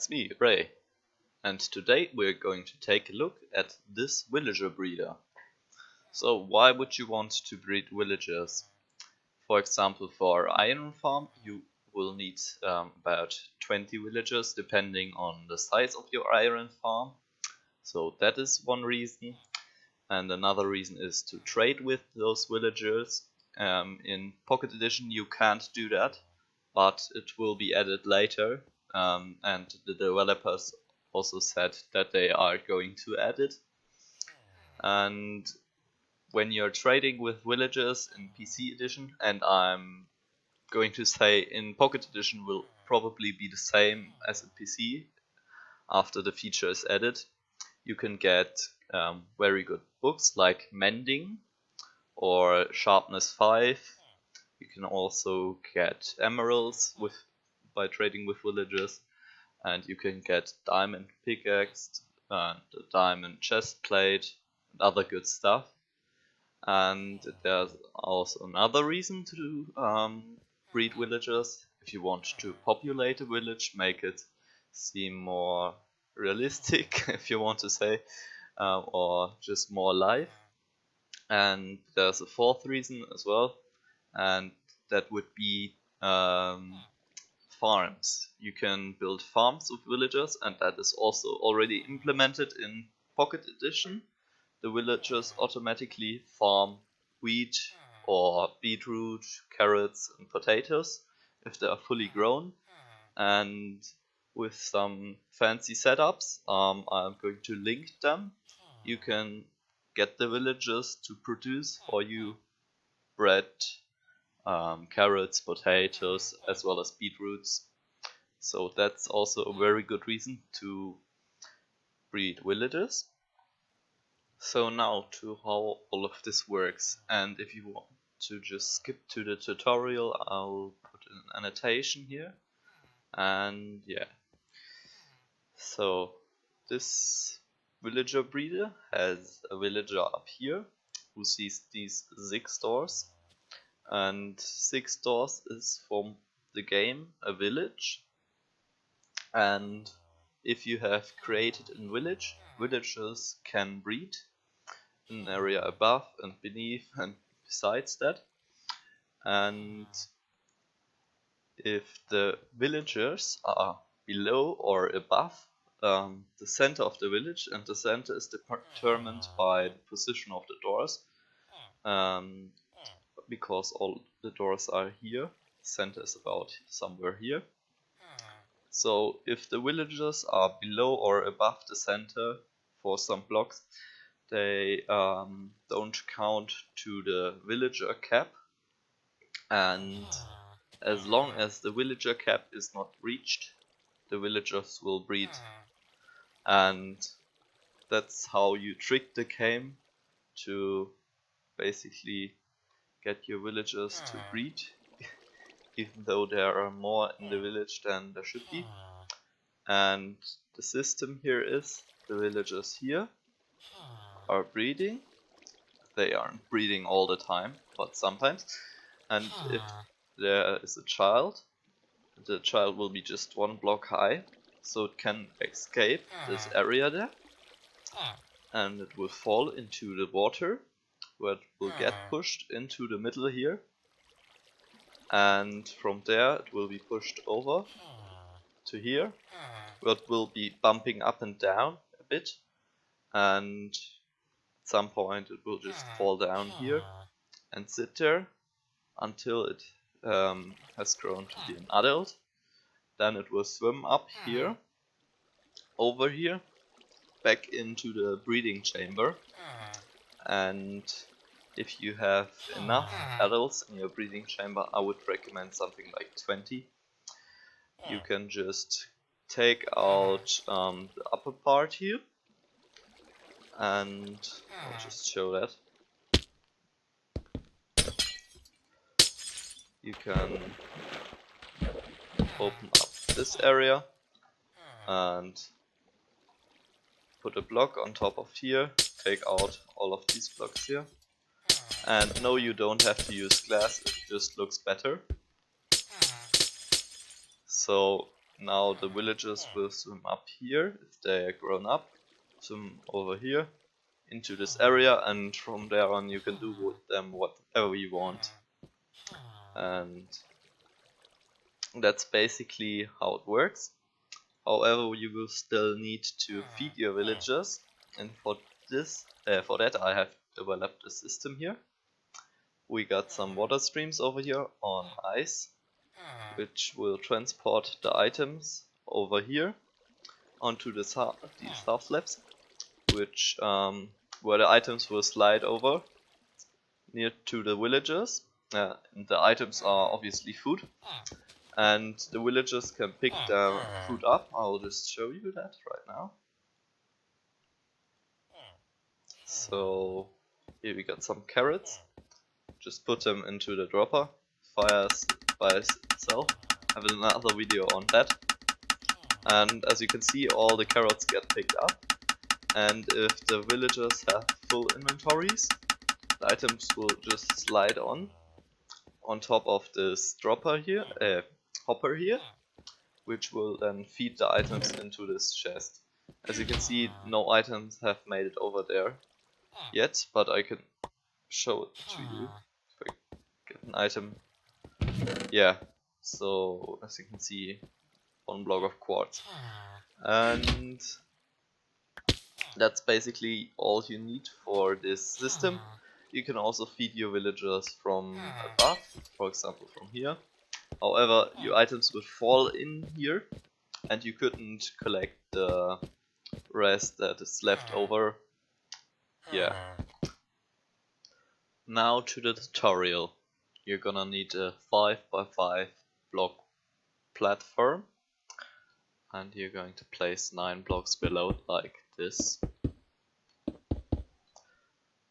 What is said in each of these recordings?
it's me, Ray, and today we're going to take a look at this villager breeder. So why would you want to breed villagers? For example, for iron farm you will need about 20 villagers depending on the size of your iron farm. So that is one reason, and another reason is to trade with those villagers. In Pocket Edition you can't do that, but it will be added later, and the developers also said that they are going to add it. And when you're trading with villagers in PC Edition, and I'm going to say in Pocket Edition will probably be the same as in PC after the feature is added, you can get very good books like Mending or Sharpness 5. You can also get emeralds by trading with villagers, and you can get diamond pickaxe and a diamond chest plate and other good stuff. And there's also another reason to breed villagers. If you want to populate a village, make it seem more realistic, if you want to say, or just more alive. And there's a fourth reason as well, and that would be farms. You can build farms with villagers, and that is also already implemented in Pocket Edition. The villagers automatically farm wheat or beetroot, carrots and potatoes if they are fully grown, and with some fancy setups, I'm going to link them. You can get the villagers to produce for you bread, carrots, potatoes, as well as beetroots. So that's also a very good reason to breed villagers. So now to how all of this works, and if you want to just skip to the tutorial, I'll put an annotation here. And yeah, so this villager breeder has a villager up here who sees these 6 doors, and 6 doors is from the game a village. And if you have created a village, villagers can breed in an area above and beneath and besides that. And if the villagers are below or above the center of the village, and the center is determined by the position of the doors, because all the doors are here, the center is about somewhere here. So if the villagers are below or above the center for some blocks, they don't count to the villager cap, and as long as the villager cap is not reached, the villagers will breed. And that's how you trick the game to basically get your villagers to breed, even though there are more in the village than there should be. And the system here is the villagers here are breeding. They aren't breeding all the time, but sometimes. And if there is a child, the child will be just 1 block high, so it can escape this area there, and it will fall into the water, where it will get pushed into the middle here, and from there it will be pushed over to here, where it will be bumping up and down a bit, and at some point it will just fall down here and sit there until it has grown to be an adult. Then it will swim up here, over here, back into the breeding chamber. And if you have enough adults in your breeding chamber, I would recommend something like 20. You can just take out the upper part here, and I'll just show that. You can open up this area and put a block on top of here, take out all of these blocks here. And no, you don't have to use glass, it just looks better. So now the villagers will swim up here if they are grown up, swim over here into this area, and from there on you can do with them whatever you want. And that's basically how it works. However, you will still need to feed your villagers, and for that I have developed a system here. We got some water streams over here on ice, which will transport the items over here onto these half slabs, which where the items will slide over near to the villagers. And the items are obviously food, and the villagers can pick their food up. I'll just show you that right now. So here we got some carrots. Just put them into the dropper. Fires by itself. I have another video on that. And as you can see, all the carrots get picked up. And if the villagers have full inventories, the items will just slide on top of this hopper here, which will then feed the items into this chest. As you can see, no items have made it over there yet, but I can show it to you. If I get an item, yeah. So as you can see, one block of quartz, and that's basically all you need for this system. You can also feed your villagers from above, for example from here. However, your items would fall in here, and you couldn't collect the rest that is left over. Yeah. Now to the tutorial. You're gonna need a 5x5 block platform, and you're going to place 9 blocks below it like this.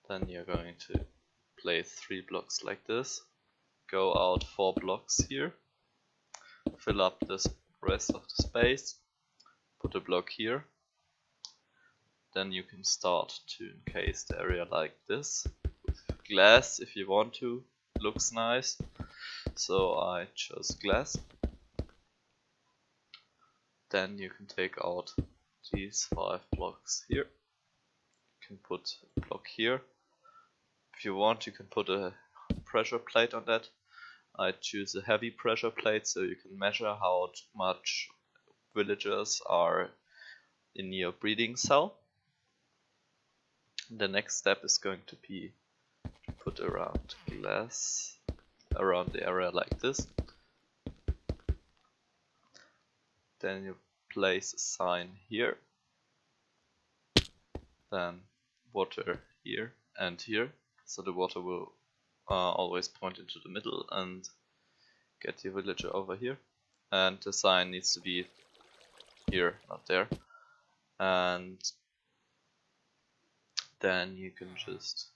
Then you're going to place 3 blocks like this, go out 4 blocks here, fill up this rest of the space, put a block here. Then you can start to encase the area like this with glass if you want to. It looks nice, so I chose glass. Then you can take out these 5 blocks here. You can put a block here. If you want, you can put a pressure plate on that. I choose a heavy pressure plate so you can measure how much villagers are in your breeding cell. The next step is going to be to put around glass around the area like this. Then you place a sign here, then water here and here, so the water will always point into the middle and get your villager over here, and the sign needs to be here, not there. And then you can just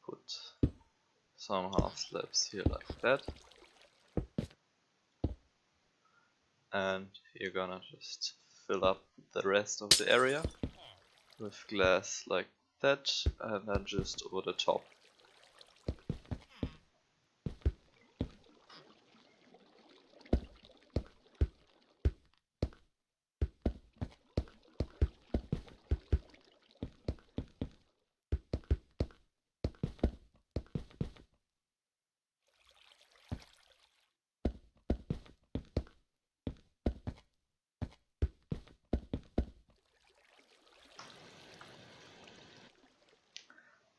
put some half slabs here like that, and you're gonna just fill up the rest of the area with glass like that, and then just over the top.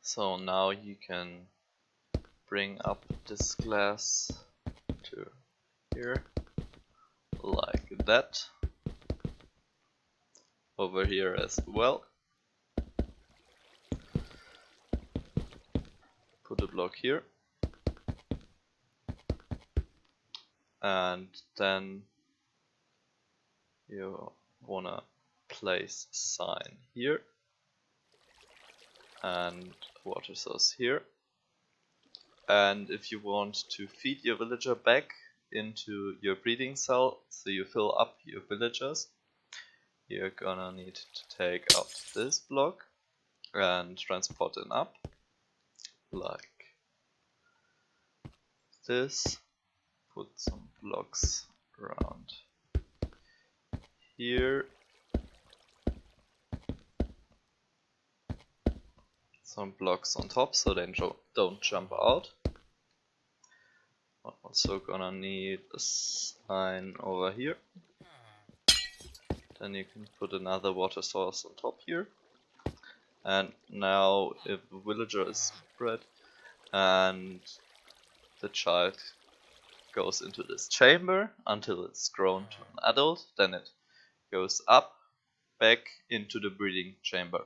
So now you can bring up this glass to here, like that. Over here as well. Put a block here. And then you wanna place a sign here. And water source here. And if you want to feed your villager back into your breeding cell, so you fill up your villagers, you're gonna need to take out this block and transport it up like this. Put some blocks around here some blocks on top so they don't jump out. I'm also gonna need a sign over here. Then you can put another water source on top here. And now if a villager is bred and the child goes into this chamber until it's grown to an adult, then it goes up back into the breeding chamber.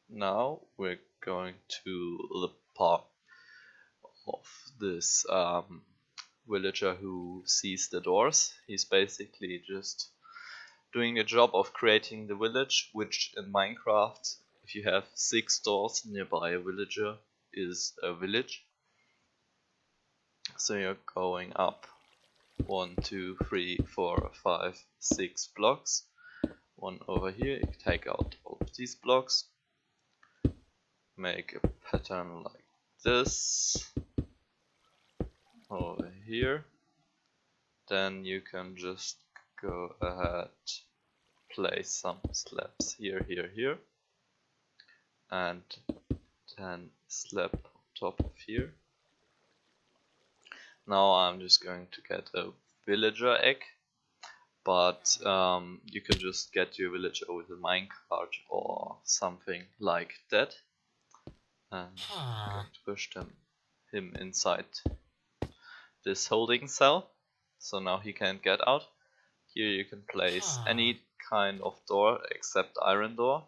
Now we're going to the part of this villager who sees the doors. He's basically just doing a job of creating the village, which in Minecraft, if you have 6 doors nearby a villager, is a village. So you're going up 1, 2, 3, 4, 5, 6 blocks. One over here, you take out all of these blocks, make a pattern like this over here. Then you can just go ahead, place some slabs here, here, here, and then slab on top of here. Now I'm just going to get a villager egg, but you can just get your villager with a minecart or something like that. And I'm going to push him inside this holding cell, so now he can't get out. Here you can place any kind of door except iron door,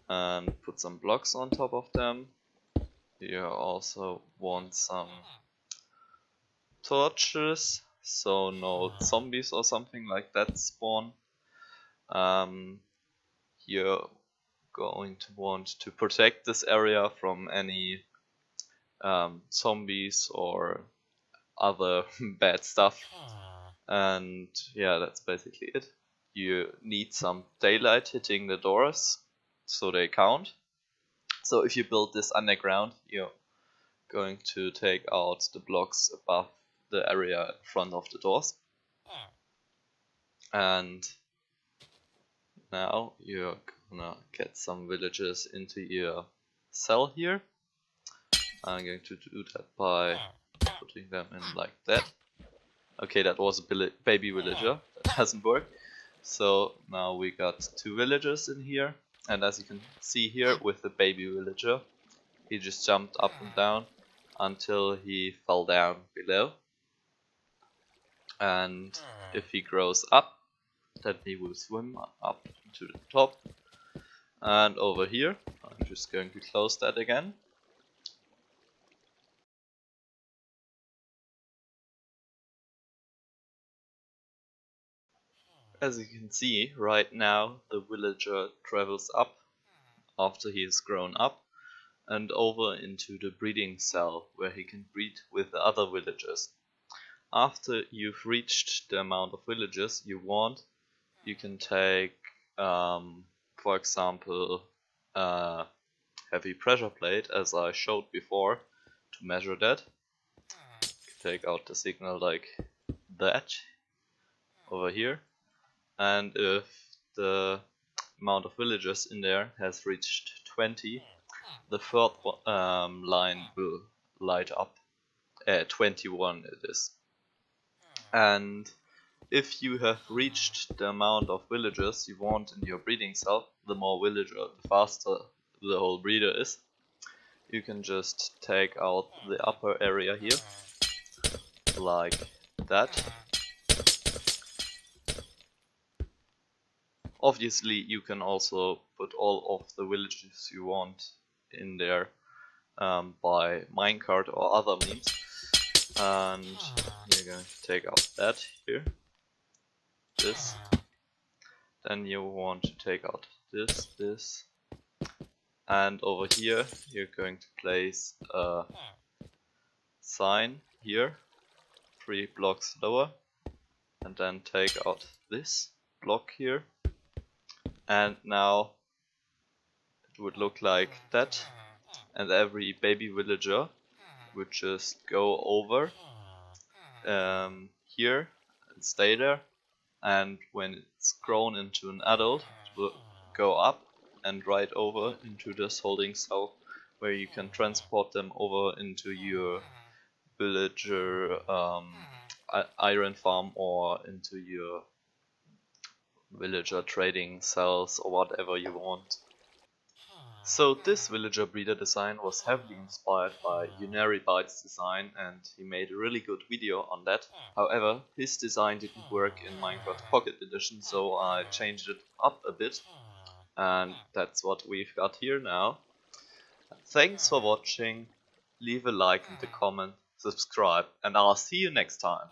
and put some blocks on top of them. You also want some torches, so no zombies or something like that spawn. You're going to want to protect this area from any zombies or other bad stuff. And yeah, that's basically it. You need some daylight hitting the doors so they count. So if you build this underground, you're going to take out the blocks above the area in front of the doors. And now you're gonna get some villagers into your cell here. I'm going to do that by putting them in like that. Okay, that was a baby villager. That doesn't work. So now we got 2 villagers in here. And as you can see here with the baby villager, he just jumped up and down until he fell down below. And if he grows up, then he will swim up to the top. And over here, I'm just going to close that again. As you can see, right now the villager travels up after he has grown up and over into the breeding cell where he can breed with the other villagers. After you've reached the amount of villagers you want, you can take, for example, a heavy pressure plate, as I showed before, to measure that. Take out the signal like that over here, and if the amount of villagers in there has reached 20, the third line will light up. 21 it is. And if you have reached the amount of villagers you want in your breeding cell, the more villager, the faster the whole breeder is. You can just take out the upper area here, like that. Obviously you can also put all of the villages you want in there by minecart or other means. And you're going to take out that here, this. Then you want to take out this, and over here you're going to place a sign here, 3 blocks lower, and then take out this block here, and now it would look like that, and every baby villager would just go over here can stay there, and when it's grown into an adult, it will go up and right over into this holding cell, where you can transport them over into your villager iron farm or into your villager trading cells or whatever you want. So this villager breeder design was heavily inspired by Unary Byte's design, and he made a really good video on that. However, his design didn't work in Minecraft Pocket Edition, so I changed it up a bit, and that's what we've got here now. Thanks for watching, leave a like in the comment, subscribe, and I'll see you next time.